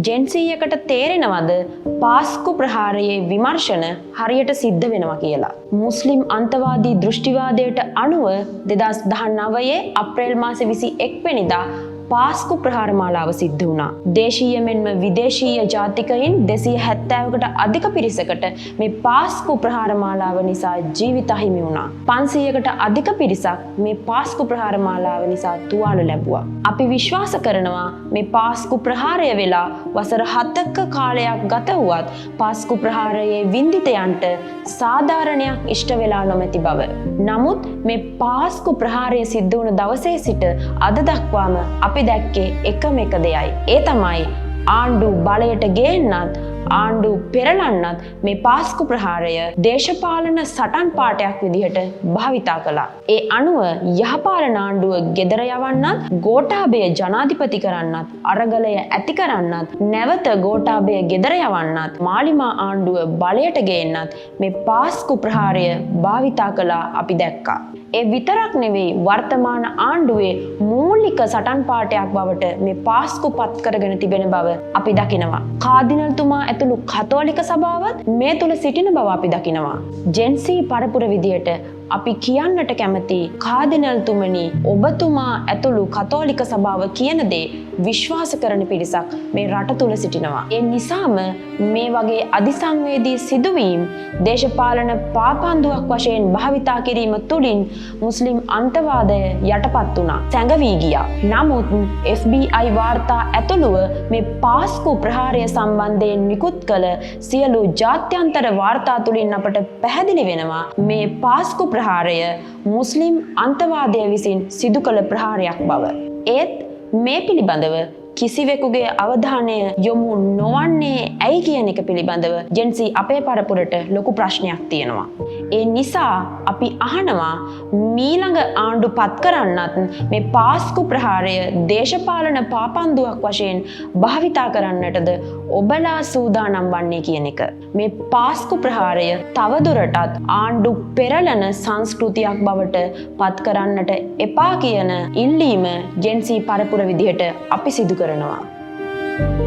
ජෙන්සීයකට තේරෙනවද පාස්කු ප්‍රහාරයේ විමර්ශන හරියට සිද්ධ වෙනවා කියලා. මුස්ලිම් අන්තවාදී දෘෂ්ටිවාදයට අනුව 2019 අප්‍රේල් මාස 21 වෙනිදා පාස්කු ප්‍රහාර මාලාව සිද්ධ වුණා. දේශීය මෙන්ම විදේශීය ජාතිකයින් 270කට අධික පිරිසකට මේ පාස්කු ප්‍රහාර මාලාව නිසා ජීවිත හිමි වුණා. 500කට අධික පිරිසක් මේ පාස්කු ප්‍රහාර මාලාව නිසා තුවාල ලැබුවා. අපි විශ්වාස කරනවා මේ පාස්කු ප්‍රහාරය වෙලා වසර 7ක කාලයක් ගත වුවත් පාස්කු ප්‍රහාරයේ වින්දිතයන්ට සාධාරණයක් ඉෂ්ට වෙලා නොමැති බව. නමුත් මේ පාස්කු ප්‍රහාරය සිද්ධ වුණ දවසේ සිට අද දක්වාම අපි දැක්කේ එකම එක දෙයයි. ඒ තමයි ආණ්ඩු බලයට ගේන්නත් ආණ්ඩු පෙරලන්නත් මේ පාස්කු ප්‍රහාරය දේශපාලන සටන් පාඨයක් විදිහට භාවිතා කළා. ඒ අනුව යහපාලන ආණ්ඩුව ගෙදර යවන්නත්, ගෝඨාභය ජනාධිපති කරන්නත්, අරගලය ඇති කරන්නත්, නැවත ගෝඨාභය ගෙදර යවන්නත්, මාලිමා ආණ්ඩුව බලයට ගේන්නත් මේ පාස්කු ප්‍රහාරය භාවිතා කළා අපි දැක්කා. ඒ විතරක් නෙවෙයි වර්තමාන ආණ්ඩුවේ මූලික සටන් පාඨයක් බවට මේ පාස්කු පත් කරගෙන තිබෙන බව අපි දකිනවා. කාදිනල්තුමා ඇතුළු කතෝලික සභාවත් මේ තුල සිටින බව අපි දකිනවා. ජෙන්සී පරපුර විදියට අපි කියන්නට කැමති කාදිනල්තුමනි ඔබතුමා ඇතුළු කතෝලික සභාව කියන දේ විශ්වාස කරන පිරිසක් මේ රට තුල සිටිනවා. ඒ නිසාම මේ වගේ අධිසංවේදී සිදුවීම් දේශපාලන පාපන්දුවක් වශයෙන් භාවිතා කිරීම තුළින් මුස්ලිම් අන්තවාදය යටපත් වුණා, සැඟවී ගියා. නමුත් FBI වාර්තා ඇතුළුව මේ පාස්කු ප්‍රහාරය සම්බන්ධයෙන් නිකුත් කළ සියලු ජාත්‍යන්තර වාර්තා තුළින් අපට පැහැදිලි වෙනවා මේ පාස්කු ප්‍රහාරය මුස්ලිම් අන්තවාදය විසින් සිදු කළ ප්‍රහාරයක් බව. ඒත් මේ පිළිබඳව කිසිවෙකුගේ අවධානය යොමු නොවන්නේ ඇයි කියන එක පිළිබඳව ජෙන්සී අපේ පරපුරට ලොකු ප්‍රශ්නයක් තියෙනවා. ඒ නිසා අපි අහනවා මීළඟ ආණ්ඩු පත් කරන්නත් මේ පාස්කු ප්‍රහාරය දේශපාලන පාපන්දුවක් වශයෙන් භාවිතා කරන්නටද ඔබලා සූදානම් වන්නේ කියන එක. මේ පාස්කු ප්‍රහාරය තවදුරටත් ආණ්ඩු පෙරලන සංස්කෘතියක් බවට පත් කරන්නට එපා කියන ඉල්ලීම ජෙන්සී පරපුර විදිහට අපි සිදු කරනවා.